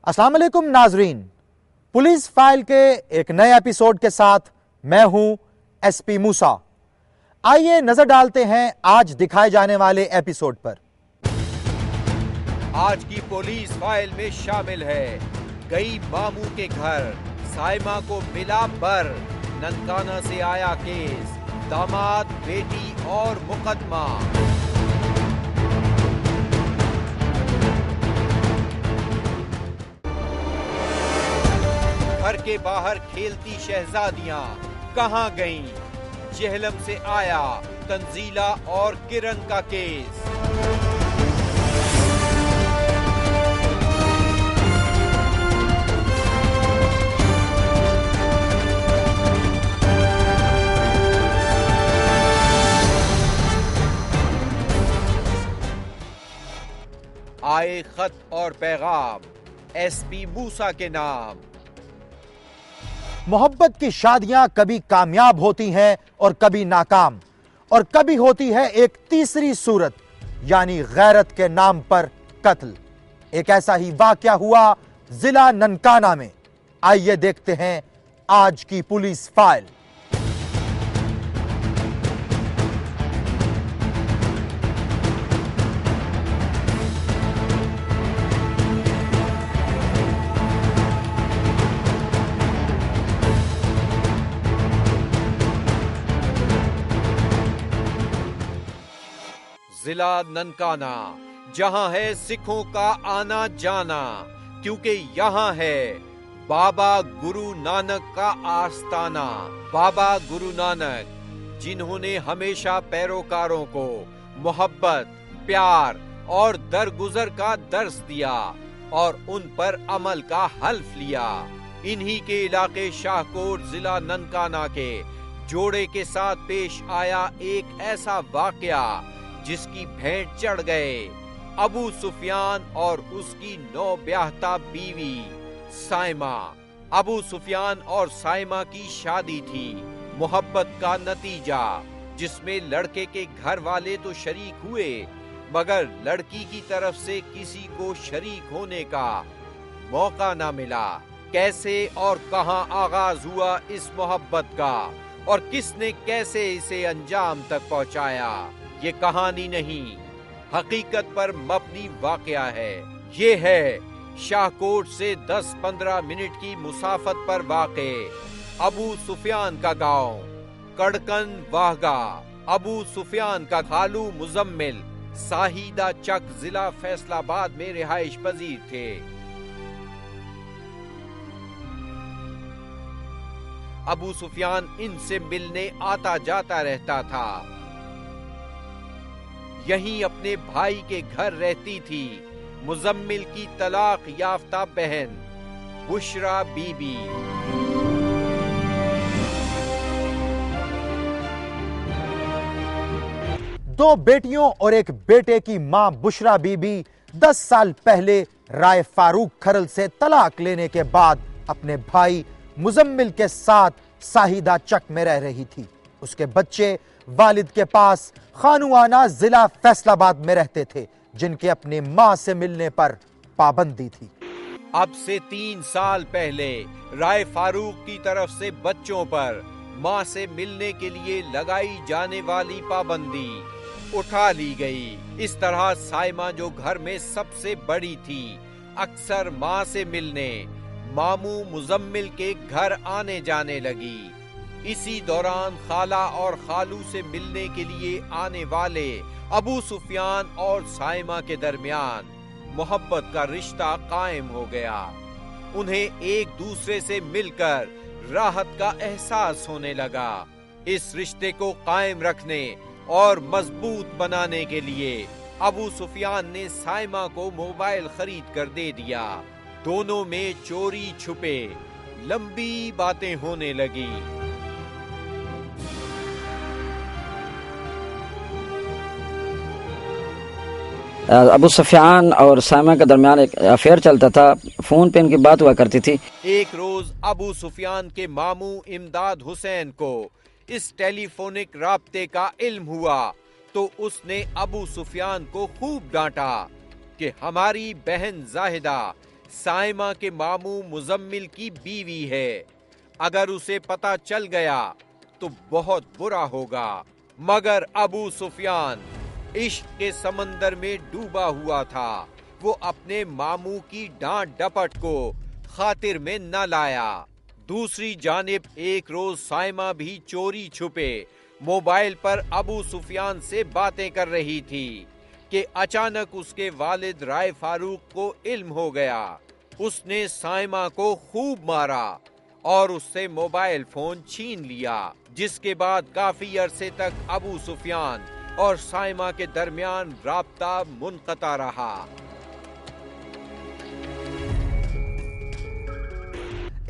السلام علیکم ناظرین، پولیس فائل کے ایک نئے ایپیسوڈ کے ساتھ میں ہوں ایس پی موسیٰ۔ آئیے نظر ڈالتے ہیں آج دکھائے جانے والے ایپیسوڈ پر۔ آج کی پولیس فائل میں شامل ہے گئی ماموں کے گھر، سائمہ کو ملا بر، ننکانہ سے آیا کیس، داماد، بیٹی اور مقدمہ۔ گھر کے باہر کھیلتی شہزادیاں کہاں گئیں؟ جہلم سے آیا تنزیلہ اور کرن کا کیس۔ آئے خط اور پیغام ایس پی موسیٰ کے نام۔ محبت کی شادیاں کبھی کامیاب ہوتی ہیں اور کبھی ناکام، اور کبھی ہوتی ہے ایک تیسری صورت، یعنی غیرت کے نام پر قتل۔ ایک ایسا ہی واقعہ ہوا ضلع ننکانہ میں۔ آئیے دیکھتے ہیں آج کی پولیس فائل۔ ضلع ننکانہ، جہاں ہے سکھوں کا آنا جانا، کیونکہ یہاں ہے بابا گرو نانک کا آستانہ۔ بابا گرو نانک، جنہوں نے ہمیشہ پیروکاروں کو محبت، پیار اور درگزر کا درس دیا اور ان پر عمل کا حلف لیا۔ انہی کے علاقے شاہکوٹ ضلع ننکانہ کے جوڑے کے ساتھ پیش آیا ایک ایسا واقعہ جس کی بھینٹ چڑھ گئے ابو سفیان اور اس کی نوبیاہتا بیوی سائمہ۔ ابو سفیان اور سائمہ کی شادی تھی، محبت کا نتیجہ، جس میں لڑکے کے گھر والے تو شریک ہوئے مگر لڑکی کی طرف سے کسی کو شریک ہونے کا موقع نہ ملا۔ کیسے اور کہاں آغاز ہوا اس محبت کا اور کس نے کیسے اسے انجام تک پہنچایا، یہ کہانی نہیں، حقیقت پر مبنی واقعہ ہے۔ یہ ہے شاہکوٹ سے 10-15 منٹ کی مسافت پر واقع ابو سفیان کا گاؤں کڑکن واہگا۔ ابو سفیان کا خالو مزمل ساہیدہ چک ضلع فیصل آباد میں رہائش پذیر تھے۔ ابو سفیان ان سے ملنے آتا جاتا رہتا تھا۔ یہیں اپنے بھائی کے گھر رہتی تھی مزمل کی طلاق یافتہ بہن بشرا بی بی۔ دو بیٹیوں اور ایک بیٹے کی ماں بشرا بی بی 10 سال پہلے رائے فاروق کھرل سے طلاق لینے کے بعد اپنے بھائی مزمل کے ساتھ ساہیدہ چک میں رہ رہی تھی۔ اس کے بچے والد کے پاس خانوانہ ضلع فیصل آباد میں رہتے تھے، جن کے اپنی ماں سے ملنے پر پابندی تھی۔ اب سے 3 سال پہلے رائے فاروق کی طرف سے بچوں پر ماں سے ملنے کے لیے لگائی جانے والی پابندی اٹھا لی گئی۔ اس طرح سائمہ، جو گھر میں سب سے بڑی تھی، اکثر ماں سے ملنے ماموں مزمل کے گھر آنے جانے لگی۔ اسی دوران خالہ اور خالو سے ملنے کے لیے آنے والے ابو سفیان اور سائمہ کے درمیان محبت کا رشتہ قائم ہو گیا۔ انہیں ایک دوسرے سے مل کر راحت کا احساس ہونے لگا۔ اس رشتے کو قائم رکھنے اور مضبوط بنانے کے لیے ابو سفیان نے سائمہ کو موبائل خرید کر دے دیا۔ دونوں میں چوری چھپے لمبی باتیں ہونے لگی۔ ابو سفیان اور سائمہ کے درمیان ایک افیئر چلتا تھا، فون پہ ان کی بات ہوا کرتی تھی۔ ایک روز ابو سفیان کے ماموں امداد حسین کو اس ٹیلی فونک رابطے کا علم ہوا تو اس نے ابو سفیان کو خوب ڈانٹا کہ ہماری بہن زاہدہ साइमा के मामू मुजम्मिल की बीवी है। अगर उसे पता चल गया तो बहुत बुरा होगा। मगर अबू सुफियान इश्क के समंदर में डूबा हुआ था। वो अपने मामू की डांट डपट को खातिर में न लाया। दूसरी जानिब एक रोज साइमा भी चोरी छुपे मोबाइल पर अबू सुफियान से बातें कर रही थी कि अचानक उसके वालिद राय फारूक को इल्म हो गया। उसने साइमा को खूब मारा और उससे मोबाइल फोन छीन लिया, जिसके बाद काफी अरसे तक अबू सुफियान और साइमा के दरमियान राब्ता मुनक़ता रहा।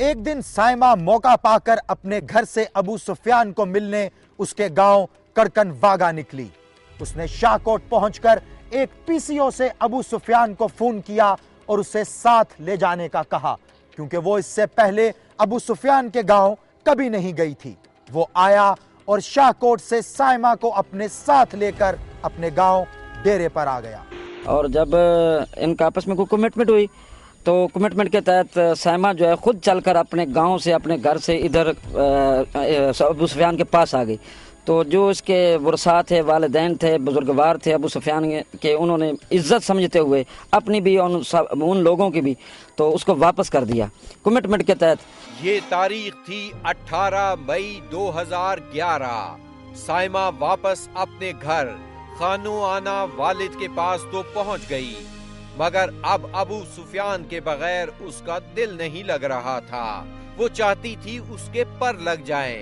एक दिन साइमा मौका पाकर अपने घर से अबू सुफियान को मिलने उसके गांव कड़कन वागा निकली। उसने शाहकोट पहुंचकर एक पीसीओ से अबू सुफियान को फोन किया और उसे साथ ले जाने का कहा, क्योंकि वो इससे पहले अबू सुफियान के गांव कभी नहीं गई थी। वो आया और शाहकोट से साइमा को अपने साथ लेकर अपने गांव डेरे पर आ गया। और जब इनका आपस में कोई कमिटमेंट हुई तो कमिटमेंट के तहत साइमा जो है खुद चलकर अपने गांव से, अपने घर से इधर अबू सुफियान के पास आ गई। तो जो इसके वरसा थे, वालिदैन थे, बुजुर्गवार थे अबू सुफियान के, उन्होंने इज्जत समझते हुए अपनी भी और उन लोगों की भी, तो उसको वापस कर दिया कमिटमेंट के तहत। ये तारीख थी 18 मई 2011। साइमा वापस अपने घर खानो आना वालिद के पास तो पहुंच गई, मगर अब अबू सुफियान के बगैर उसका दिल नहीं लग रहा था। वो चाहती थी उसके पर लग जाए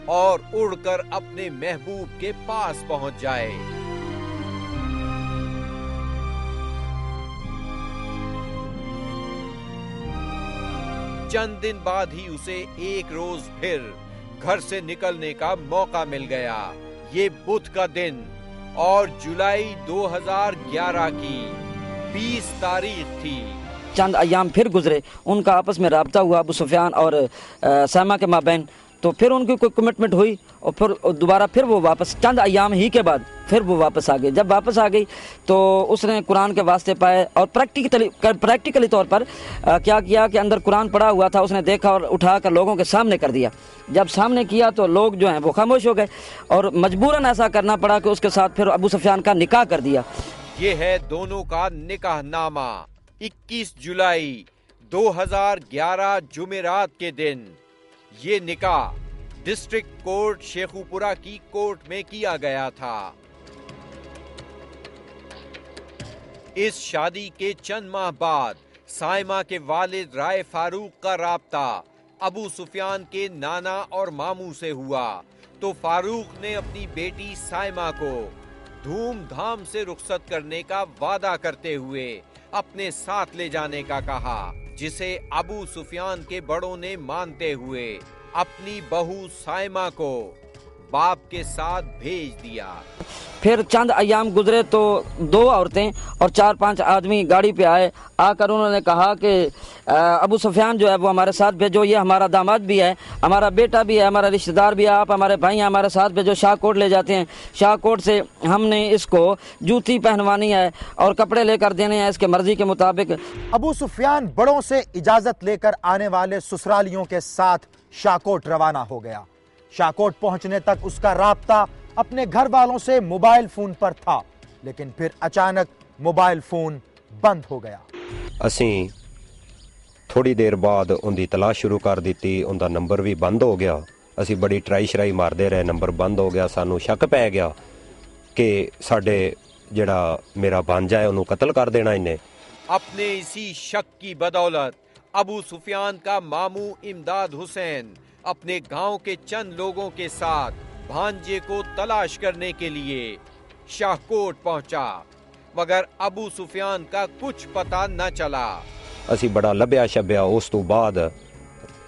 और उड़कर अपने महबूब के पास पहुंच जाए। चंद दिन बाद ही उसे एक रोज फिर घर से निकलने का मौका मिल गया। ये बुध का दिन और जुलाई 2011 की 20 तारीख थी। चंद अयाम फिर गुजरे, उनका आपस में राब्ता हुआ अबू सुफियान और साइमा के माबैन। तो फिर उनकी कोई कमिटमेंट हुई और फिर दोबारा फिर वो वापस चंद अयाम ही के बाद फिर वो वापस आ गई। जब वापस आ गई तो उसने कुरान के वास्ते पाए और प्रैक्टिकली तौर पर क्या किया कि अंदर कुरान पढ़ा हुआ था, उसने देखा और उठा कर लोगों के सामने कर दिया। जब सामने किया तो लोग जो हैं वो खामोश हो गए और मजबूरन ऐसा करना पड़ा कि उसके साथ फिर अबू सुफियान का निकाह कर दिया। ये है दोनों का निकाह नामा। 21 जुलाई 2011 जुमेरात के दिन ये निकाह डिस्ट्रिक्ट कोर्ट शेखुपुरा की कोर्ट में किया गया था। इस शादी के चंद माह बाद साइमा के वालिद राय फारूक का राब्ता अबू सुफियान के नाना और मामू से हुआ, तो फारूक ने अपनी बेटी साइमा को धूमधाम से रुखसत करने का वादा करते हुए अपने साथ ले जाने का कहा, जिसे अबू सुफियान के बड़ों ने मानते हुए अपनी बहू साइमा को बाप के साथ भेज दिया। फिर चंद अयाम गुजरे तो 2 औरतें और 4-5 आदमी गाड़ी पे आए। आकर उन्होंने कहा कि अबू सुफियान जो है वो हमारे साथ भेजो, ये हमारा दामाद भी है, हमारा बेटा भी है, हमारा रिश्तेदार भी है, आप हमारे भाई हैं, हमारे साथ भेजो। शाहकोट ले जाते हैं, शाहकोट से हमने इसको जूती पहनवानी है और कपड़े लेकर देने हैं इसके मर्जी के मुताबिक। अबू सुफियान बड़ों से इजाजत लेकर आने वाले ससुरालियों के साथ शाहकोट रवाना हो गया। शाहकोट पहुंचने तक उसका राब्ता अपने घर वालों से मोबाइल फोन पर था, लेकिन फिर अचानक मोबाइल फोन बंद हो गया। ਅਸੀਂ ਥੋੜੀ ਦੇਰ ਬਾਅਦ ਉਹਦੀ ਤਲਾਸ਼ ਸ਼ੁਰੂ ਕਰ ਦਿੱਤੀ। ਉਹਦਾ ਨੰਬਰ ਵੀ ਬੰਦ ਹੋ ਗਿਆ। ਅਸੀਂ ਬੜੀ ਟਰਾਈ ਸ਼ਰਾਈ ਮਾਰਦੇ ਰਹੇ, ਨੰਬਰ ਬੰਦ ਹੋ ਗਿਆ। ਸਾਨੂੰ ਸ਼ੱਕ ਪੈ ਗਿਆ ਕਿ ਸਾਡੇ ਜਿਹੜਾ ਮੇਰਾ ਭਾਂਜਾ ਹੈ ਉਹਨੂੰ ਕਤਲ ਕਰ ਦੇਣਾ ਇਹਨੇ। अपने इसी शक की बदौलत अबू सुफियान का मामू इमदाद हुसैन अपने गांव के चंद लोगों के साथ भांजे को तलाश करने के लिए शाहकोट पहुंचा, मगर अबू सुफियान का कुछ पता न चला। ਅਸੀਂ ਬੜਾ ਲੱਭਿਆ ਛੱਬਿਆ। ਉਸ ਤੋਂ ਬਾਅਦ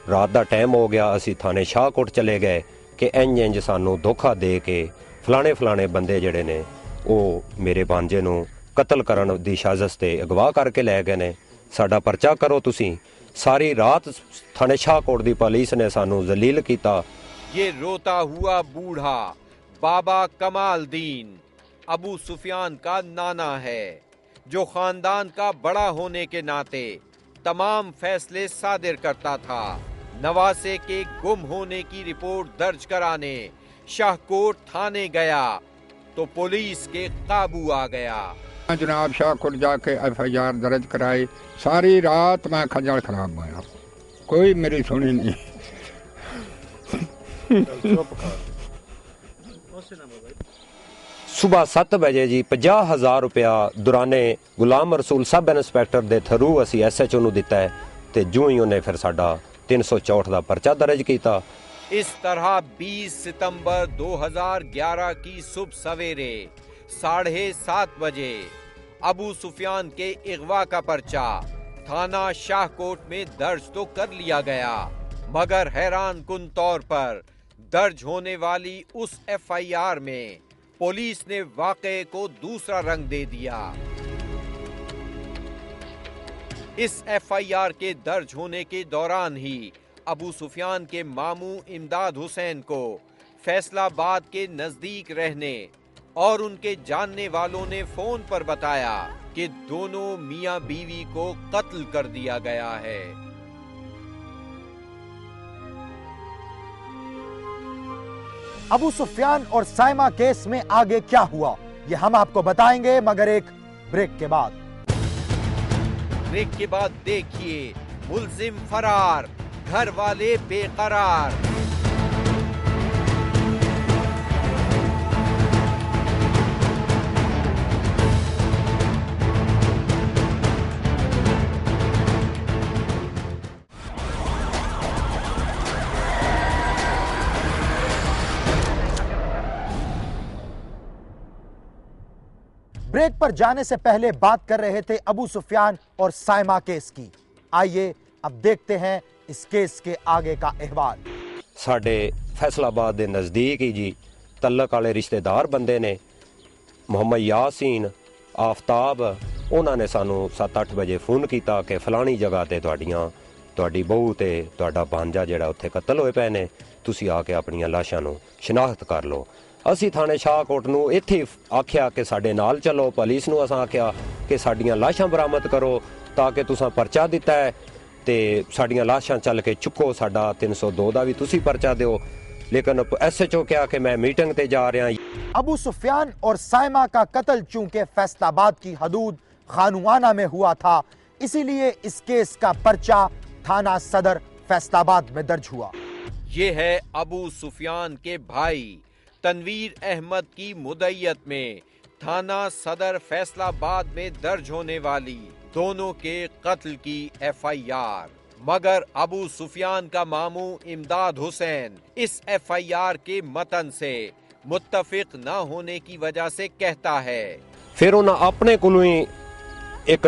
ਰਾਤ ਦਾ ਟਾਈਮ ਹੋ ਗਿਆ। ਅਸੀਂ ਥਾਣੇ ਸ਼ਾਹਕੋਟ ਚਲੇ ਗਏ ਕਿ ਇੰਜ ਸਾਨੂੰ ਧੋਖਾ ਦੇ ਕੇ ਫਲਾਣੇ ਬੰਦੇ ਜਿਹੜੇ ਨੇ ਉਹ ਮੇਰੇ ਭਾਂਜੇ ਨੂੰ ਕਤਲ ਕਰਨ ਦੀ ਸਾਜ਼ਿਸ਼ ਤੇ ਅਗਵਾ ਕਰਕੇ ਲੈ ਗਏ ਨੇ। ਸਾਡਾ ਪਰਚਾ ਕਰੋ ਤੁਸੀਂ। ਸਾਰੀ ਰਾਤ ਥਾਣੇ ਸ਼ਾਹਕੋਟ ਦੀ ਪੁਲਿਸ ਨੇ ਸਾਨੂੰ ਜ਼ਲੀਲ ਕੀਤਾ। ये रोता हुआ बूढ़ा बाबा कमालदीन अबू सुफियान का नाना है, जो खानदान का बड़ा होने के नाते तमाम फैसले सादिर करता था। नवासे के गुम होने की रिपोर्ट दर्ज कराने शाहकोट थाने गया तो पुलिस के काबू आ गया। जनाब शाहकोट जाके FIR दर्ज कराई। सारी रात मैं खजल खराब होया, कोई मेरी सुनी नहीं। सुबह 7 बजे जी 50,000 रुपया दुराने गुलाम रसूल सब इंस्पैक्टर दे थरू असी SHO ਨੂੰ ਦਿੱਤਾ है ਤੇ जो ही ਉਹਨੇ ਫਿਰ ਸਾਡਾ 364 ਦਾ ਪਰਚਾ ਦਰਜ ਕੀਤਾ। इस तरह 20 सितंबर 2011 की सुबह सवेरे 7:30 बजे अबू सुफियान के अगवा का पर्चा थाना शाहकोट में दर्ज तो कर लिया गया, मगर हैरान कुन तौर पर दर्ज होने वाली उस FIR में पुलिस ने वाक़े को दूसरा रंग दे दिया। इस FIR के दर्ज होने के दौरान ही अबू सुफियान के मामू इमदाद हुसैन को फैसलाबाद के नजदीक रहने और उनके जानने वालों ने फोन पर बताया कि दोनों मियां बीवी को कत्ल कर दिया गया है। अबू सुफियान और साइमा केस में आगे क्या हुआ ये हम आपको बताएंगे, मगर एक ब्रेक के बाद। ब्रेक के बाद देखिए मुल्जिम फरार, घर वाले बेकरार। ब्रेक पर जाने से पहले बात कर रहे थे अबू सुफियान और साइमा केस की। आइए अब देखते हैं इस केस के आगे का अहवाल। ਸਾਡੇ ਫੈਸਲਾਬਾਦ ਦੇ ਨਜ਼ਦੀਕ ਹੀ ਜੀ ਤਲਕ ਵਾਲੇ ਰਿਸ਼ਤੇਦਾਰ ਬੰਦੇ ਨੇ ਮੁਹੰਮਦ ਯਾਸੀਨ ਆਫਤਾਬ, ਉਹਨਾਂ ਨੇ ਸਾਨੂੰ 7-8 ਵਜੇ ਫੋਨ ਕੀਤਾ ਕਿ ਫਲਾਣੀ ਜਗ੍ਹਾ ਤੇ ਤੁਹਾਡੀ ਬਹੂ ਤੇ ਤੁਹਾਡਾ ਭਾਂਜਾ ਜਿਹੜਾ ਉੱਥੇ ਕਤਲ ਹੋਏ ਪਏ ਨੇ, ਤੁਸੀਂ ਆ ਕੇ ਆਪਣੀਆਂ ਲਾਸ਼ਾਂ ਨੂੰ ਸ਼ਨਾਖਤ ਕਰ ਲਓ। ਅਸੀਂ ਥਾਣੇ ਸ਼ਾਹਕੋਟ ਨੂੰ ਇੱਥੇ ਆਖਿਆ ਕਿ ਸਾਡੇ ਨਾਲ ਚਲੋ, ਪੁਲਿਸ ਨੂੰ ਅਸਾਂ ਆਖਿਆ ਕਿ ਸਾਡੀਆਂ ਲਾਸ਼ਾਂ ਬਰਾਮਦ ਕਰੋ ਤਾਂ ਕਿ ਤੁਸੀਂ ਪਰਚਾ ਦਿੱਤਾ ਹੈ ਤੇ ਸਾਡੀਆਂ ਲਾਸ਼ਾਂ ਚੱਲ ਕੇ ਚੁੱਕੋ, ਸਾਡਾ 302 ਦਾ ਵੀ ਤੁਸੀਂ ਪਰਚਾ ਦਿਓ। लेकिन SHO क्या कि मैं मीटिंग पे जा रहा हूं। अबू सुफियान और साइमा का कत्ल चूंकि फैसलाबाद की हदूद खानुआना में हुआ था, इसीलिए इस केस का पर्चा थाना सदर फैसलाबाद में दर्ज हुआ। ये है अबू सुफियान के भाई तनवीर अहमद की मुद्दइयत में थाना सदर फैसलाबाद में दर्ज होने वाली दोनों के कत्ल की FIR। मगर अबू सुफियान का मामू इमदाद हुसैन इस FIR के मतन से मुत्तफिक न होने की वजह से कहता है। फिर उन्हें अपने कोलों ही एक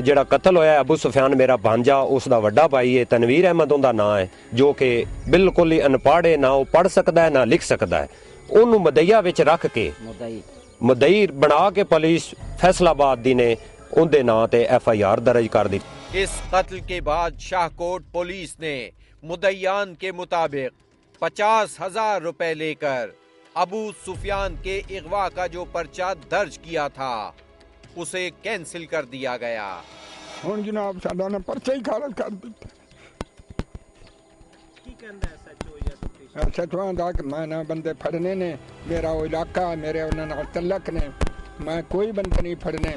ਜਿਹੜਾ ਕਤਲ ਹੋਇਆ ਅਬੂ ਸੁਫਿਆਨ ਮੇਰਾ ਭਾਂਜਾ, ਉਸ ਦਾ ਵੱਡਾ ਭਾਈ ਹੈ ਤਨਵੀਰ ਅਹਿਮਦ ਉਹਦਾ ਨਾਂ ਹੈ, ਜੋ ਕਿ ਬਿਲਕੁਲ ਹੀ ਅਨਪੜ੍ਹ ਹੈ, ਨਾ ਉਹ ਪੜ੍ਹ ਸਕਦਾ ਹੈ ਨਾ ਲਿਖ ਸਕਦਾ ਹੈ। ਉਹਨੂੰ ਮਦਈਆ ਵਿੱਚ ਰੱਖ ਕੇ ਮੁਦਈ ਬਣਾ ਕੇ ਪੁਲਿਸ ਫੈਸਲਾਬਾਦ ਦੀ ਨੇ ਉਹਦੇ ਨਾਂ ਤੇ FIR ਦਰਜ ਕਰ ਦਿੱਤੀ। इस कत्ल के बाद शाहकोट पुलिस ने मुद्दइयान के मुताबिक 50,000 रुपए लेकर अबू सुफियान के अगवा का जो पर्चा दर्ज किया था उसे कैंसिल कर दिया गया। ਹੁਣ ਜਨਾਬ ਸਾਡਾ ਨਾ ਪਰਚਾ ਹੀ ਖਾਰਜ ਕਰ ਦਿੱਤਾ। ਕੀ ਕਹਿੰਦਾ SHO ਦਾ ਕਿ ਮੈਂ ਨਾ ਬੰਦੇ ਫੜਨੇ ਨੇ, ਮੇਰਾ ਉਹ ਇਲਾਕਾ ਮੇਰੇ ਉਹਨਾਂ ਨਾਲ ਤਲਕ ਨੇ, ਮੈਂ ਕੋਈ ਬੰਦਾ ਨਹੀਂ ਫੜਨੇ।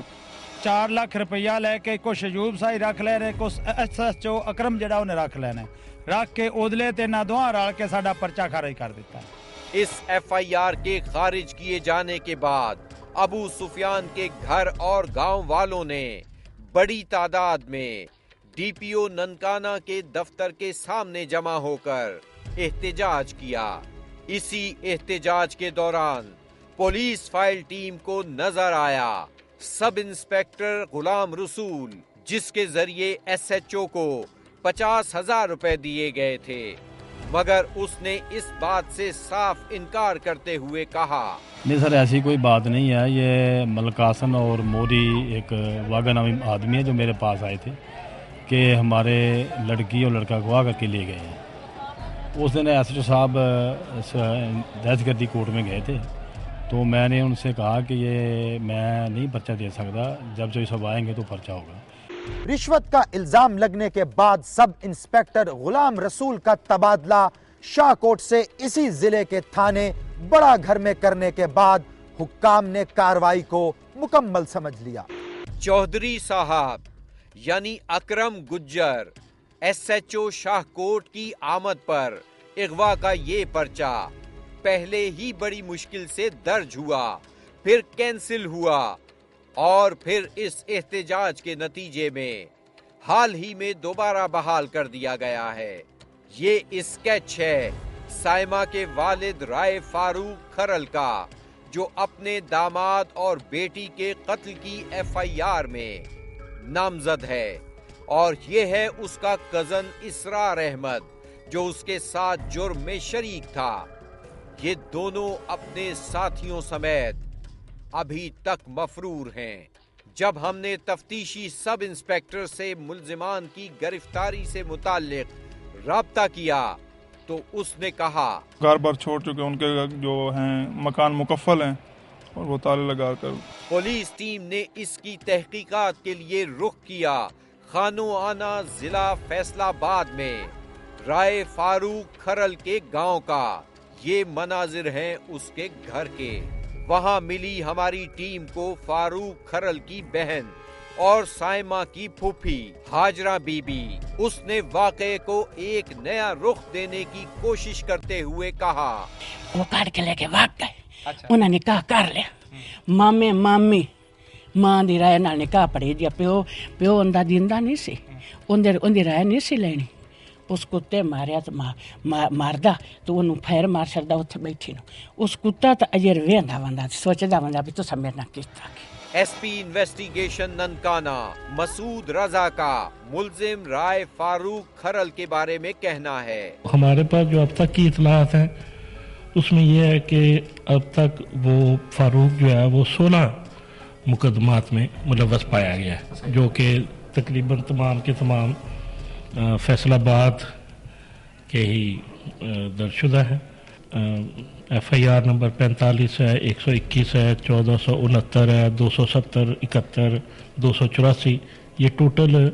4 ਲੱਖ ਰੁਪਈਆ ਲੈ ਕੇ ਕੁਛ ਅਯੂਬ ਸਾਈ ਰੱਖ ਲੈ ਰਹੇ, ਕੁਛ SHO ਅਕਰਮ ਜਿਹੜਾ ਉਹਨੇ ਰੱਖ ਲੈਣਾ, ਰੱਖ ਕੇ ਉਦਲੇ ਤੇ ਨਾ ਦੋਹਾਂ ਰਲ ਕੇ ਸਾਡਾ ਪਰਚਾ ਖਾਰਜ ਕਰ ਦਿੱਤਾ। इस FIR के खारिज किए जाने के बाद अबू सुफियान के घर और गांव वालों ने बड़ी तादाद में DPO ननकाना के दफ्तर के सामने जमा होकर एहतजाज किया। इसी एहतजाज के दौरान पुलिस फाइल टीम को नजर आया सब इंस्पेक्टर गुलाम रसूल, जिसके जरिए SHO को 50,000 रुपए दिए गए थे, मगर उसने इस बात से साफ इनकार करते हुए कहा, नहीं सर ऐसी कोई बात नहीं है, ये मलकासन और मोरी एक वागानामी आदमी है जो मेरे पास आए थे कि हमारे लड़की और लड़का गवाह करके ले गए हैं। उस दिन SHO साहब दहशतगर्दी कोर्ट में गए थे, तो मैंने उनसे कहा कि ये मैं नहीं पर्चा दे सकता, जब जो सब आएंगे तो पर्चा होगा। رشوت کا الزام لگنے کے بعد سب انسپیکٹر غلام رسول کا تبادلہ شاہ کوٹ سے اسی ضلع کے تھانے بڑا گھر میں کرنے کے بعد حکام نے کارروائی کو مکمل سمجھ لیا۔ چودھری صاحب یعنی اکرم گجر SHO شاہ کوٹ کی آمد پر اغوا کا یہ پرچہ پہلے ہی بڑی مشکل سے درج ہوا، پھر کینسل ہوا اور پھر اس احتجاج کے نتیجے میں حال ہی میں دوبارہ بحال کر دیا گیا ہے۔ یہ اسکیچ ہے سائمہ کے والد رائے فاروق کھرل کا، جو اپنے داماد اور بیٹی کے قتل کی FIR میں نامزد ہے، اور یہ ہے اس کا کزن اسرار احمد جو اس کے ساتھ جرم میں شریک تھا۔ یہ دونوں اپنے ساتھیوں سمیت ابھی تک مفرور ہیں۔ جب ہم نے تفتیشی سب انسپیکٹر سے ملزمان کی گرفتاری سے متعلق رابطہ کیا تو اس نے کہا گھر بار چھوڑ چکے، ان کے جو ہیں مکان مکفل ہیں اور وہ تالے لگا کر۔ پولیس ٹیم نے اس کی تحقیقات کے لیے رخ کیا خانوانہ ضلع فیصل آباد میں رائے فاروق کھرل کے گاؤں کا۔ یہ مناظر ہیں اس کے گھر کے۔ وہاں ملی ہماری ٹیم کو فاروق کھرل کی بہن اور سائمہ کی پھوپھی ہاجرہ بی بی۔ اس نے واقعے کو ایک نیا رخ دینے کی کوشش کرتے ہوئے کہا وہ کاٹ کے لے کے بھاگ گئے۔ انہوں نے نکاح کر لیا، مامے مامی ماں دی رائے نال نکاح پڑھی دیا، پیو اندر دیندا نہیں سی، اندی رائے نہیں سی لینی۔ اس کتے ماریا تو ماردا تو انہوں پھیر مار چڑھتا اتنے بیٹھی نو۔ اس کتا تو اجر ویندا وندا سوچدا وندا بھی تو میرے نال کیتا۔ SP انویسٹیگیشن ننکانہ مسعود رضا کا ملزم رائے فاروق کھرل کے بارے میں کہنا ہے۔ ہمارے پاس جو اب تک کی اطلاعات ہیں اس میں یہ ہے کہ اب تک وہ فاروق جو ہے وہ 16 مقدمات میں ملوث پایا گیا ہے، جو کہ تقریباً تمام کے تمام فیصل آباد کے ہی درج شدہ ہے۔ FIR نمبر 45 ہے، 121 ہے، 1469 ہے، 270، 71، 284، یہ ٹوٹل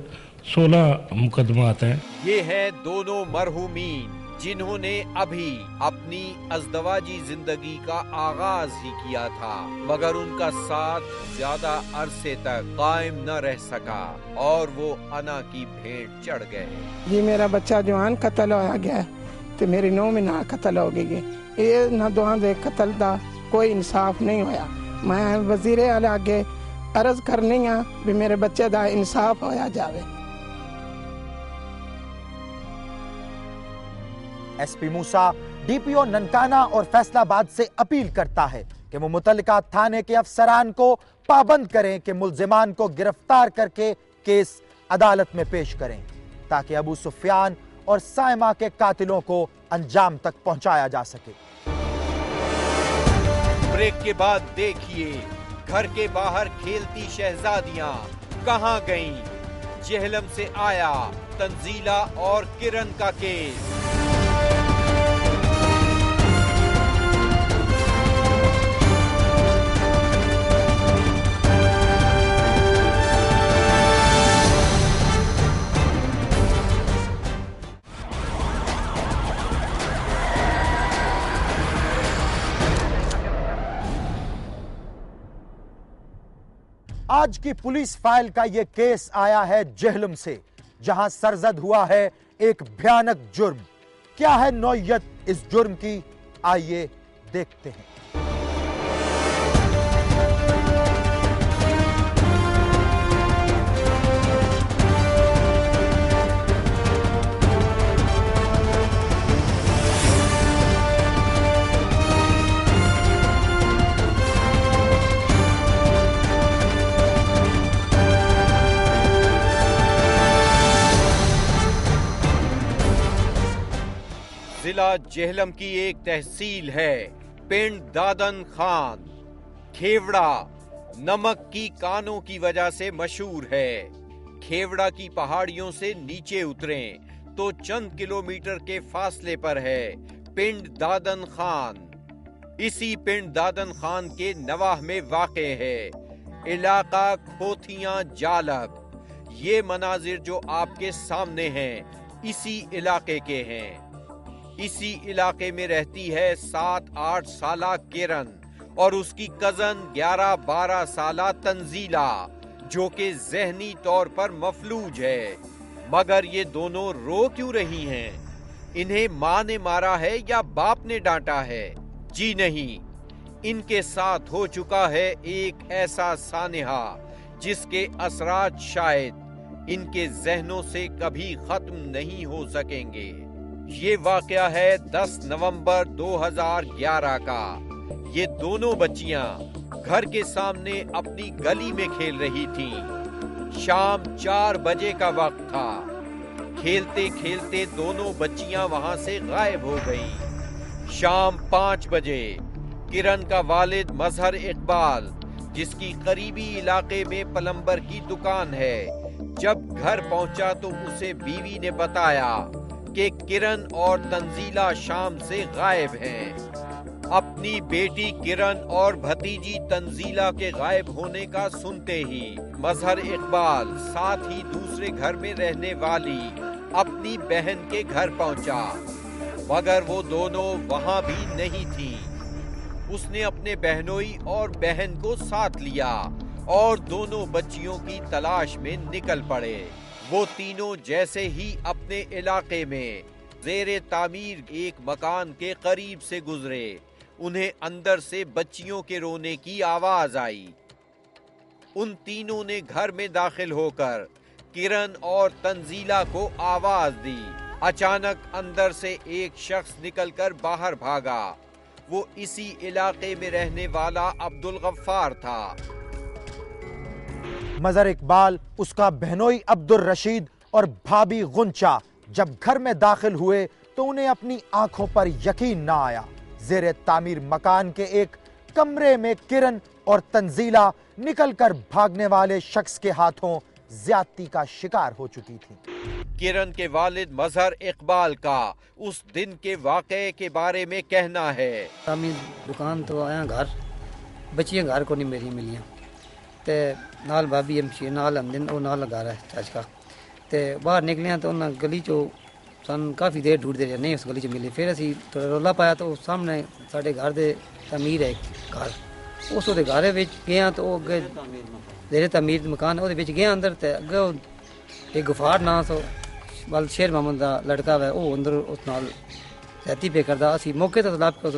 16 مقدمات ہیں۔ یہ ہیں دونوں مرحومین جنہوں نے ابھی اپنی ازدواجی زندگی کا آغاز ہی کیا تھا، مگر ان کا ساتھ زیادہ عرصے تک قائم نہ رہ سکا اور وہ انا کی بھیٹ چڑھ گئے۔ جی میرا بچہ جوان قتل ہوا گیا تو میری نو میں نہ قتل ہو گئی، یہ نہ دوہاں دے قتل دا کوئی انصاف نہیں ہویا۔ میں وزیر اعلیٰ اگے عرض کرنی ہاں بھی میرے بچے دا انصاف ہویا جاوے۔ SP موسیٰ DPO ننکانہ اور فیصل آباد سے اپیل کرتا ہے کہ وہ متعلقہ تھانے کے افسران کو پابند کریں کہ ملزمان کو گرفتار کر کے کیس عدالت میں پیش کریں تاکہ ابو سفیان اور سائمہ کے قاتلوں کو انجام تک پہنچایا جا سکے۔ بریک کے بعد دیکھیے گھر کے باہر کھیلتی شہزادیاں کہاں گئیں؟ جہلم سے آیا تنزیلہ اور کرن کا کیس۔ آج کی پولیس فائل کا یہ کیس آیا ہے جہلم سے، جہاں سرزد ہوا ہے ایک بھیانک جرم۔ کیا ہے نوعیت اس جرم کی؟ آئیے دیکھتے ہیں۔ ضلع جہلم کی ایک تحصیل ہے پنڈ دادن خان۔ کھیوڑا نمک کی کانوں کی وجہ سے مشہور ہے۔ کھیوڑا کی پہاڑیوں سے نیچے اتریں تو چند کلومیٹر کے فاصلے پر ہے پنڈ دادن خان۔ اسی پنڈ دادن خان کے نواح میں واقع ہے علاقہ کھوتیاں جالب۔ یہ مناظر جو آپ کے سامنے ہیں اسی علاقے کے ہیں۔ اسی علاقے میں رہتی ہے 7-8 سالہ کرن اور اس کی کزن 11-12 سالہ تنزیلہ، جو کہ ذہنی طور پر مفلوج ہے۔ مگر یہ دونوں رو کیوں رہی ہیں؟ انہیں ماں نے مارا ہے یا باپ نے ڈانٹا ہے؟ جی نہیں، ان کے ساتھ ہو چکا ہے ایک ایسا سانحہ جس کے اثرات شاید ان کے ذہنوں سے کبھی ختم نہیں ہو سکیں گے۔ یہ واقعہ ہے 10 نومبر 2011 کا۔ یہ دونوں بچیاں گھر کے سامنے اپنی گلی میں کھیل رہی تھیں۔ شام 4 بجے کا وقت تھا۔ کھیلتے کھیلتے دونوں بچیاں وہاں سے غائب ہو گئیں۔ شام 5 بجے کرن کا والد مظہر اقبال، جس کی قریبی علاقے میں پلمبر کی دکان ہے، جب گھر پہنچا تو اسے بیوی نے بتایا کہ کرن اور تنزیلہ شام سے غائب ہیں۔ اپنی بیٹی کرن اور بھتیجی تنزیلہ کے غائب ہونے کا سنتے ہی مظہر اقبال ساتھ ہی دوسرے گھر میں رہنے والی اپنی بہن کے گھر پہنچا، مگر وہ دونوں وہاں بھی نہیں تھی۔ اس نے اپنے بہنوئی اور بہن کو ساتھ لیا اور دونوں بچیوں کی تلاش میں نکل پڑے۔ وہ تینوں جیسے ہی اپنے علاقے میں زیر تعمیر ایک مکان کے قریب سے گزرے، انہیں اندر سے بچیوں کے رونے کی آواز آئی۔ ان تینوں نے گھر میں داخل ہو کر کرن اور تنزیلہ کو آواز دی۔ اچانک اندر سے ایک شخص نکل کر باہر بھاگا۔ وہ اسی علاقے میں رہنے والا عبدالغفار تھا۔ مظہر اقبال، اس کا بہنوئی عبدالرشید اور بھابی غنچہ جب گھر میں داخل ہوئے تو انہیں اپنی آنکھوں پر یقین نہ آیا۔ زیر تعمیر مکان کے ایک کمرے میں کرن اور تنزیلہ نکل کر بھاگنے والے شخص کے ہاتھوں زیادتی کا شکار ہو چکی تھی۔ کرن کے والد مظہر اقبال کا اس دن کے واقعے کے بارے میں کہنا ہے۔ تعمیر دکان تو آیا گھر، بچیاں گھر کو نہیں میری ملیاں تے نال بابی امشی نال اندن او نال لگا رہا ہے چاچکا تے باہر نکلیاں تو انہاں گلی چو سن کافی دیر ڈھونڈتے رہے، نہیں اس گلی چ ملی۔ پھر اسی تھوڑا رولا پایا تو سامنے ساڈے گھر دے تعمیر ہے گھر، اس دے گھر وچ گیا تو اگے زیر تعمیر مکان وہ گیا اندر تے اگے ایک غفار نا سو بل شیر محمد دا لڑکا ہے، وہ اندر اس نال زیادتی پہ کردا۔ اسی موقع تے طلب کو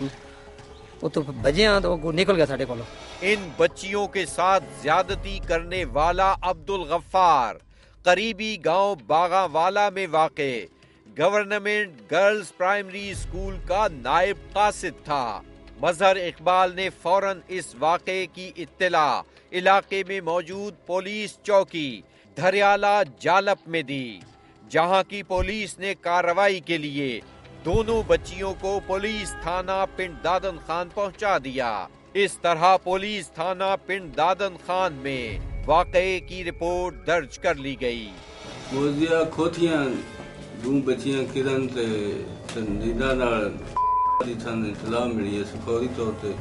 وہ تو بجے ہاں تو وہ نکل گیا ساڈے کولوں۔ ان بچیوں کے ساتھ زیادتی کرنے والا عبدالغفار قریبی گاؤں باغا والا میں واقع گورنمنٹ گرلز پرائمری اسکول کا نائب قاصد تھا۔ مظہر اقبال نے فوراً اس واقعے کی اطلاع علاقے میں موجود پولیس چوکی دھریالہ جالپ میں دی، جہاں کی پولیس نے کارروائی کے لیے دونوں بچیوں کو پولیس تھانہ پنڈ دادن خان پہنچا دیا۔ اس طرح پولیس تھانہ پنڈ دادن خان میں واقعے کی رپورٹ درج کر لی گئی۔ موزیا کھوتیاں دو بچیاں کرن تے تنزیلہ نال دی تھان اطلاع ملی ہے، فوری طور تے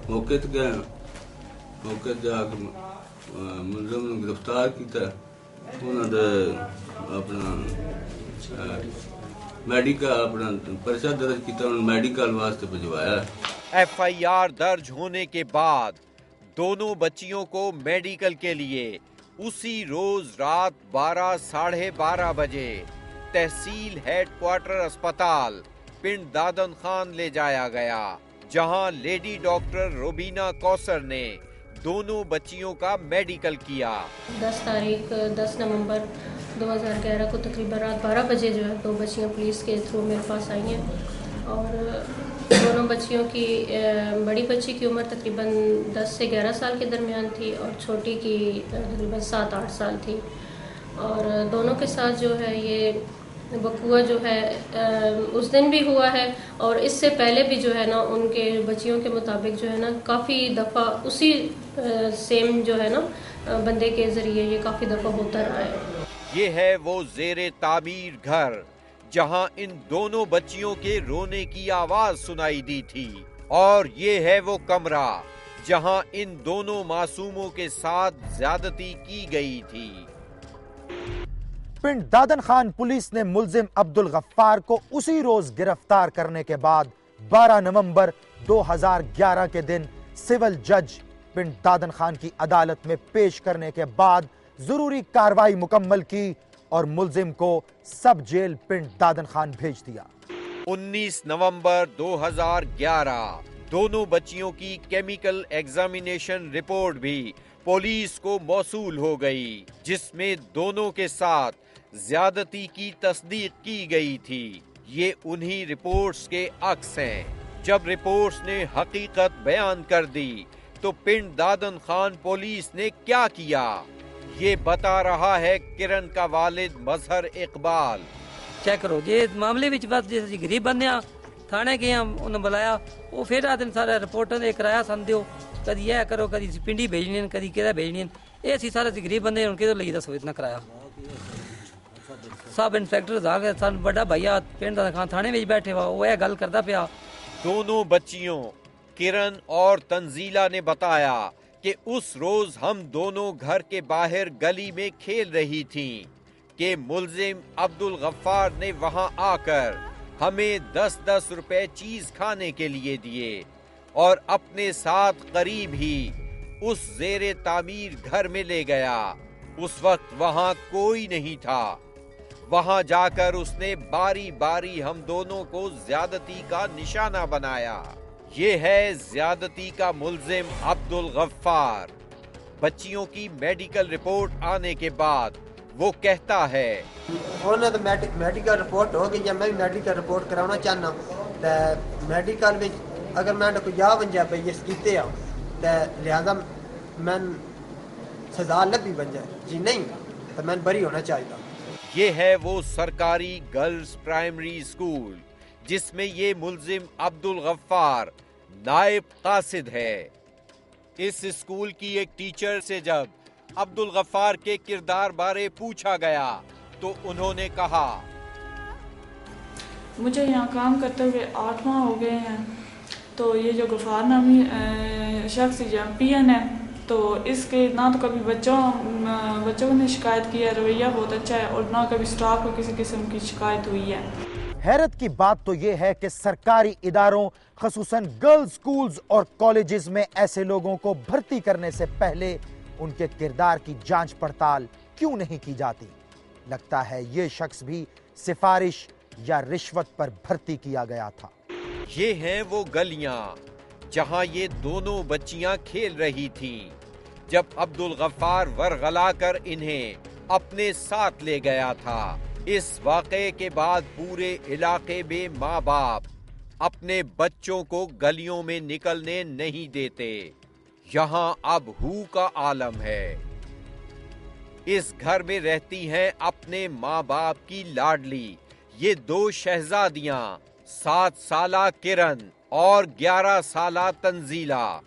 موقع تے گئے، موقع تے جا کے ملزم نوں گرفتار کیتا، انہاں دے اپنا میڈیکل اپنا پرچہ درج کیتا، انہوں میڈیکل واسطے بھجوایا۔ ایف آئی آر درج ہونے کے بعد دونوں بچیوں کو میڈیکل کے لیے اسی روز رات 12:30 بجے تحصیل ہیڈ کوارٹر اسپتال پنڈ دادن خان لے جایا گیا، جہاں لیڈی ڈاکٹر روبینہ کوثر نے دونوں بچیوں کا میڈیکل کیا۔ 10 نومبر 2011 کو تقریباً رات 12 بجے جو ہے دو بچیاں پولیس کے تھرو میرے پاس آئی ہیں، اور دونوں بچیوں کی بڑی بچی کی عمر تقریباً 10 سے 11 سال کے درمیان تھی اور چھوٹی کی تقریباً 7-8 سال تھی، اور دونوں کے ساتھ جو ہے یہ وقوع جو ہے اس دن بھی ہوا ہے، اور اس سے پہلے بھی جو ہے نا ان کے بچیوں کے مطابق جو ہے نا کافی دفعہ اسی سیم جو ہے نا بندے کے ذریعے یہ کافی دفعہ ہوتا رہا ہے۔ یہ ہے وہ زیر تعمیر گھر جہاں ان دونوں بچیوں کے رونے کی آواز سنائی دی تھی، اور یہ ہے وہ کمرہ جہاں ان دونوں معصوموں کے ساتھ زیادتی کی گئی تھی۔ पिंड दादन खान पुलिस ने मुलजिम अब्दुल गफ्फार को उसी रोज गिरफ्तार करने के बाद 12 नवंबर 2011 के दिन सिविल जज पिंड दादन खान की अदालत में पेश करने के बाद जरूरी कार्रवाई मुकम्मल की और मुलजिम को सब जेल पिंड दादन खान भेज दिया। 19 नवंबर 2011 दोनों बच्चियों की केमिकल एग्जामिनेशन रिपोर्ट भी पुलिस को मौसूल हो गई, जिसमें दोनों के साथ ज्यादती की तस्दीक की गई थी। ये उन्हीं रिपोर्ट्स के अक्स हैं। जब रिपोर्ट्स ने हकीकत बयान कर दी तो पिंड दादन खान पुलिस ने क्या किया, ये बता रहा है किरण का वालिद मजहर इकबाल। चेक करो ये मामले विच बस जिस गरीब बंदे आ थाने गए उन्हें बुलाया, वो फिर आदमी सारा रिपोर्टर ने कराया सन दियो, कदी यह करो कदी पिंडी भेजनी कदी केदा भेजनी, ये सी सारे गरीब बंदे उनके तो लगी दसो इतना कराया। सब इंस्पेक्टर जाके सन बड़ा भैया पिंड दादन खान थाने में बैठे हुआ वो यह गल करता पिया। दोनों बच्चियों किरण और तंजीला ने बताया कि उस रोज हम दोनों घर के बाहर गली में खेल रही थीं कि मुलजिम अब्दुल गफ्फार ने वहां आकर हमें 10-10 रुपए चीज खाने के लिए दिए और अपने साथ करीब ही उस जेरे तामीर घर में ले गया। उस वक्त वहां कोई नहीं था। वहां जाकर उसने बारी बारी हम दोनों को ज्यादती का निशाना बनाया। ये है ज्यादती का मुलजिम अब्दुल गफ्फार। बच्चियों की मेडिकल रिपोर्ट आने के बाद वो कहता है उन्हें तो मेडिकल रिपोर्ट हो गई, मैं मेडिकल रिपोर्ट कराना चाहना तो मेडिकल में अगर मैंने कोई जा बन जाए ये कीते आ तो लिहाजा मैं सजा लगी बन जाए, जी नहीं तो मैं बरी होना चाहिए। ये है वो सरकारी गर्ल्स प्राइमरी स्कूल जिसमें ये मुलजिम अब्दुल गफ्फार नायब कासिद है। इस स्कूल की एक टीचर से जब अब्दुल गफ्फार के किरदार बारे पूछा गया तो उन्होंने कहा, मुझे यहाँ काम करते हुए 8 माह हो गए हैं, तो ये जो गफ्फार नामी शख्स PN है, तो इसके ना तो कभी बच्चों ने शिकायत की है, रवैया बहुत अच्छा है, और ना कभी स्टाफ को किसी किस्म की शिकायत हुई है। हैरत की बात तो यह है कि सरकारी इदारों खसूसन गर्ल्स स्कूल्स और कॉलेजेस में ऐसे लोगों को भर्ती करने से पहले उनके किरदार की जांच पड़ताल क्यों नहीं की जाती। लगता है ये शख्स भी सिफारिश या रिश्वत पर भर्ती किया गया था। ये हैं वो गलियां जहां ये दोनों बच्चियां खेल रही थीं जब अब्दुल गफ्फार वरगलाकर इन्हें अपने साथ ले गया था। इस वाक़े के बाद पूरे इलाके में माँ बाप अपने बच्चों को गलियों में निकलने नहीं देते। यहाँ अब हू का आलम है। इस घर में रहती हैं अपने माँ बाप की लाडली ये 2 शहजादियां, 7 साला किरण और 11 साला तंजीला।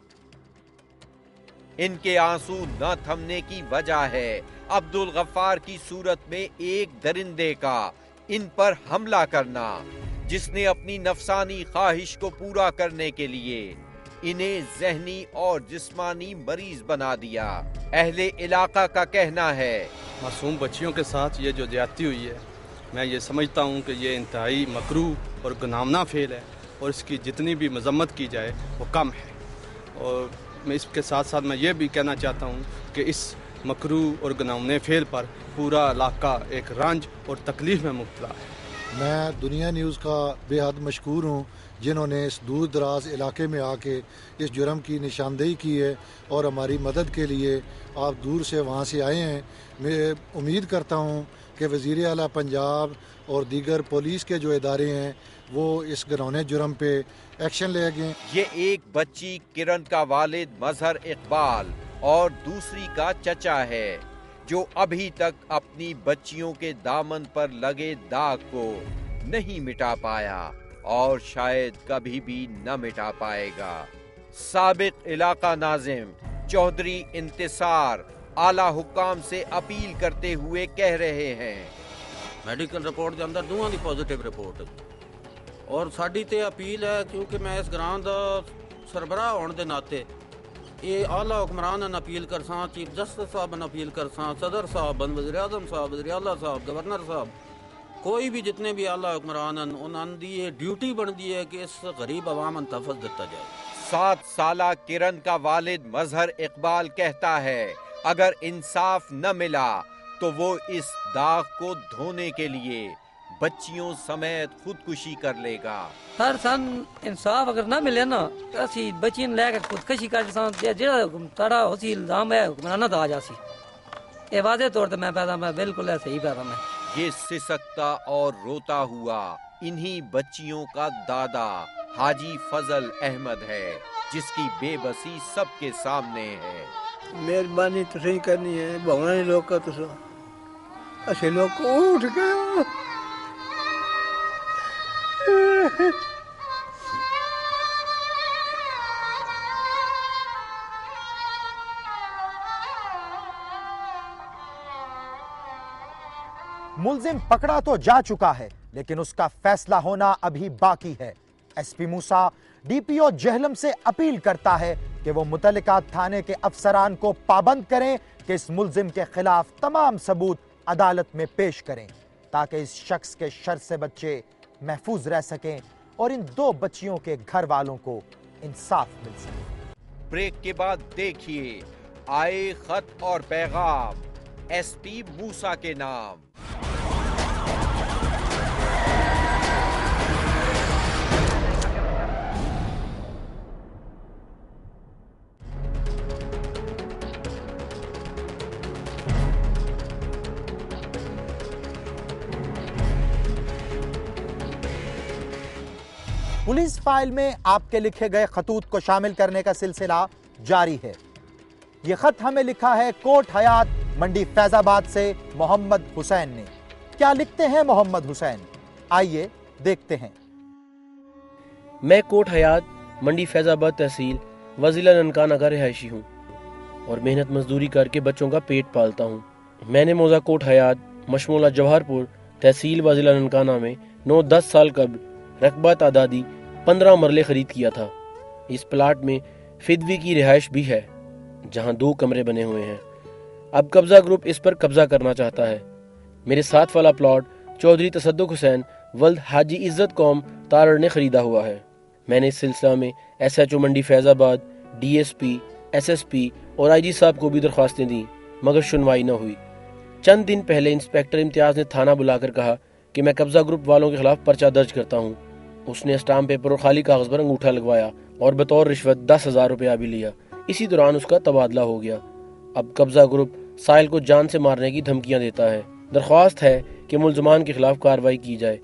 इनके आंसू न थमने की वजह है अब्दुल गफ्फार की सूरत में एक दरिंदे का इन पर हमला करना, जिसने अपनी नफसानी ख्वाहिश को पूरा करने के लिए इन्हें ज़हनी और जिस्मानी मरीज बना दिया। अहले इलाका का कहना है मासूम बच्चियों के साथ ये जो ज्यादती हुई है, मैं ये समझता हूँ कि ये इंतहाई मकरूह और गुनामना फेल है और इसकी जितनी भी मजम्मत की जाए वो कम है। और मैं इसके साथ साथ मैं ये भी कहना चाहता हूँ कि इस मकरूह और गुनामने फेल पर पूरा इलाका एक रंज और तकलीफ में मुब्तला है। मैं दुनिया न्यूज़ का बेहद मशकूर हूँ जिन्होंने इस दूर दराज इलाके में आके इस जुर्म की निशानदेही की है और हमारी मदद के लिए आप दूर से वहाँ से आए हैं। मैं उम्मीद करता हूँ कि वज़ीर आला पंजाब और दीगर पुलिस के जो इदारे हैं वो इस घिनौने जुर्म पे एक्शन लेंगे। ये एक बच्ची किरण का वालिद मजहर इकबाल और दूसरी का चचा है जो अभी तक अपनी बच्चियों के दामन पर लगे दाग को नहीं मिटा पाया और शायद कभी भी न मिटा पाएगा। साबिक इलाका नाज़िम चौधरी इंतिसार आला हुक्काम से अपील करते हुए कह रहे हैं, मेडिकल रिपोर्ट के अंदर दोवां दी पॉजिटिव रिपोर्ट और साडी ते अपील है क्योंकि मैं इस ग्रां दा सरबराह होने के नाते ये आला हुक्मरान अपील कर सा, चीफ जस्टिस साहब अपील कर सा, सदर साहब, वज़ीर आज़म साहब, वज़ीर आला साहब, गवर्नर साहब, कोई भी जितने भी आला हुक्मरान उन्होंने दी ये ड्यूटी बन दी है कि इस गरीब अवाम तहफ़्फ़ुज़ दिता जाए। 7 साला किरण का वालिद मजहर इकबाल कहता है अगर इंसाफ न मिला तो वो इस दाग को धोने के लिए बच्चियों समेत खुदकुशी कर लेगा। सर सन इंसाफ अगर ना मिले ना असी बच्चियों ने लेकर खुदकुशी कर साड़ा होसी इल्जाम है हुक्मराना दा जासी ये वादे तौर पे मैं पैदा मैं बिल्कुल ऐसे ही पैदा मैं ये सिसकता और रोता हुआ इन्हीं बच्चियों का दादा हाजी फजल अहमद है जिसकी बेबसी सबके सामने है। मेहरबानी तुसें करनी है भवना लोग का तुस असे लोग उठ गए। मुल्जिम पकड़ा तो जा चुका है लेकिन उसका फैसला होना अभी बाकी है। एसपी मूसा डीपीओ जेहलम से अपील करता है कि वो मुतल्लिका थाने के अफसरान को पाबंद करें कि इस मुल्जिम के खिलाफ तमाम सबूत अदालत में पेश करें ताकि इस शख्स के शर से बच्चे महफूज रह सकें और इन 2 बच्चियों के घर वालों को इंसाफ मिल सके। ब्रेक के बाद देखिए आए खत और पैगाम एसपी मूसा के नाम। पुलिस फाइल में आपके लिखे गए खतूत को शामिल करने का सिलसिला जारी है। यह खत हमें लिखा है कोट हयात मंडी फैजाबाद से मोहम्मद हुसैन ने। क्या लिखते हैं मोहम्मद हुसैन, आइए देखते हैं। मैं कोट हयात मंडी फैजाबाद तहसील वजीला ननकाना का रिहायशी हूँ और मेहनत मजदूरी करके बच्चों का पेट पालता हूँ। मैंने मौजा कोट हयात मशमूला जवाहरपुर तहसील वजीला ननकाना में 9-10 साल कब रकबा तादादी 15 मरले खरीद किया था। इस प्लाट में फिदवी की रिहाइश भी है जहां 2 कमरे बने हुए हैं। अब कब्जा ग्रुप इस पर कब्जा करना चाहता है। मेरे साथ वाला प्लॉट चौधरी तसद्दुक हुसैन वल्द हाजी इज्जत कौम तारड़ ने खरीदा हुआ है। मैंने इस सिलसिला में SHO मंडी फैजाबाद, DSP, SSP और IG साहब को भी दरख्वास्तें दी मगर सुनवाई न हुई। चंद दिन पहले इंस्पेक्टर इम्तियाज ने थाना बुलाकर कहा कि मैं कब्जा ग्रुप वालों के खिलाफ पर्चा दर्ज करता हूँ। उसने स्टाम्प पेपर और खाली कागज पर अंगूठा लगवाया और बतौर रिश्वत 10,000 रुपया भी लिया। इसी दौरान उसका तबादला हो गया। अब कब्जा ग्रुप साहिल को जान से मारने की धमकियां देता है। दरख्वास्त है कि मुल्ज़मान के खिलाफ कार्रवाई की जाए।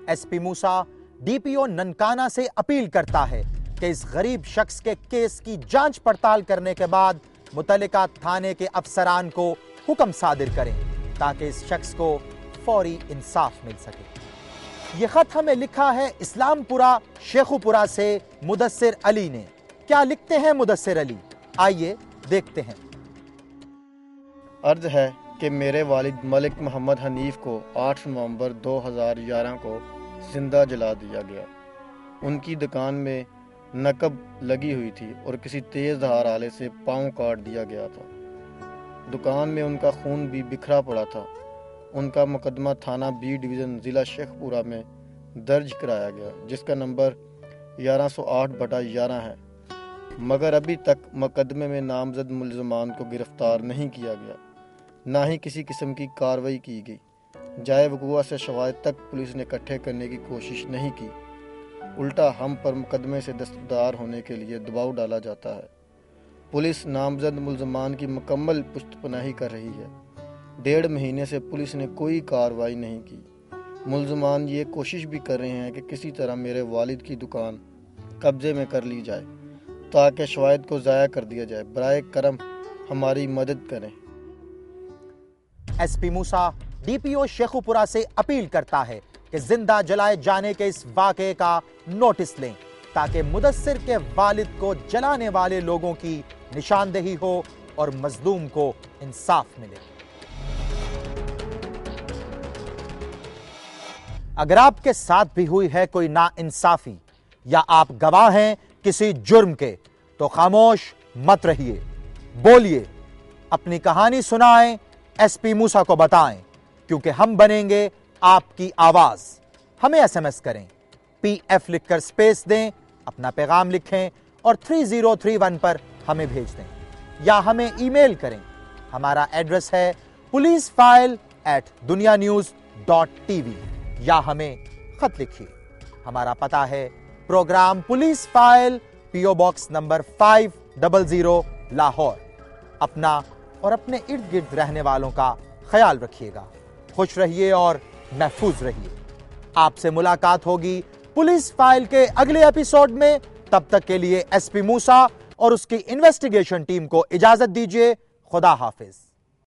एसपी मूसा डीपीओ ननकाना से अपील करता है कि इस गरीब शख्स के केस की जांच पड़ताल करने के बाद मुतल्लिका थाने के अफसरान को हुक्म सादिर करें ताकि इस शख्स को फौरी इंसाफ मिल सके। यह खत हमें लिखा है इस्लामपुरा शेखुपुरा से मुदस्सिर अली ने। क्या लिखते हैं मुदस्सिर अली, आइए देखते हैं। अर्ज है कि मेरे वालिद मलिक मोहम्मद हनीफ को 8 नवंबर 2011 को जिंदा जला दिया गया। उनकी दुकान में नकब लगी हुई थी और किसी तेज धार आले से पांव काट दिया गया था। दुकान में उनका खून भी बिखरा पड़ा था। उनका मुकदमा थाना B डिवीज़न ज़िला शेखपुरा में दर्ज कराया गया जिसका नंबर 1108/11 है, मगर अभी तक मुकदमे में नामजद मुल्ज़मान को गिरफ्तार नहीं किया गया, ना ही किसी किस्म की कार्रवाई की गई। जाए वक़ुआ से शवाहिद तक पुलिस ने इकट्ठे करने की कोशिश नहीं की, उल्टा हम पर मुकदमे से दस्तबरदार होने के लिए दबाव डाला जाता है। पुलिस नामजद मुल्ज़मान की मुकम्मल पुश्तपनाही कर रही है। 1.5 महीने से पुलिस ने कोई कार्रवाई नहीं की। मुल्ज़मान ये कोशिश भी कर रहे हैं कि किसी तरह मेरे वालिद की दुकान कब्जे में कर ली जाए ताकि शवाहिद को ज़ाया कर दिया जाए। बराए करम हमारी मदद करें। एसपी मूसा डीपीओ शेखुपुरा से अपील करता है कि जिंदा जलाए जाने के इस वाक़े का नोटिस लें ताकि मुदस्सिर के वालिद को जलाने वाले लोगों की निशानदेही हो और मजलूम को इंसाफ मिले। अगर आपके साथ भी हुई है कोई नाइंसाफी या आप गवाह हैं किसी जुर्म के, तो खामोश मत रहिए, बोलिए, अपनी कहानी सुनाएं, एसपी मूसा को बताएं, क्योंकि हम बनेंगे आपकी आवाज। हमें एसएमएस करें, PF लिखकर स्पेस दें, अपना पैगाम लिखें और 3031 पर हमें भेज दें, या हमें ईमेल करें। हमारा एड्रेस है policeFile@dunianews.tv, या हमें खत लिखिए। हमारा पता है program police file, PO box number 500 Lahore. अपना और अपने इर्द गिर्द रहने वालों का ख्याल रखिएगा। खुश रहिए और महफूज रहिए। आपसे मुलाकात होगी पुलिस फाइल के अगले एपिसोड में। तब तक के लिए एसपी मूसा और उसकी इन्वेस्टिगेशन टीम को इजाजत दीजिए। खुदा हाफिज।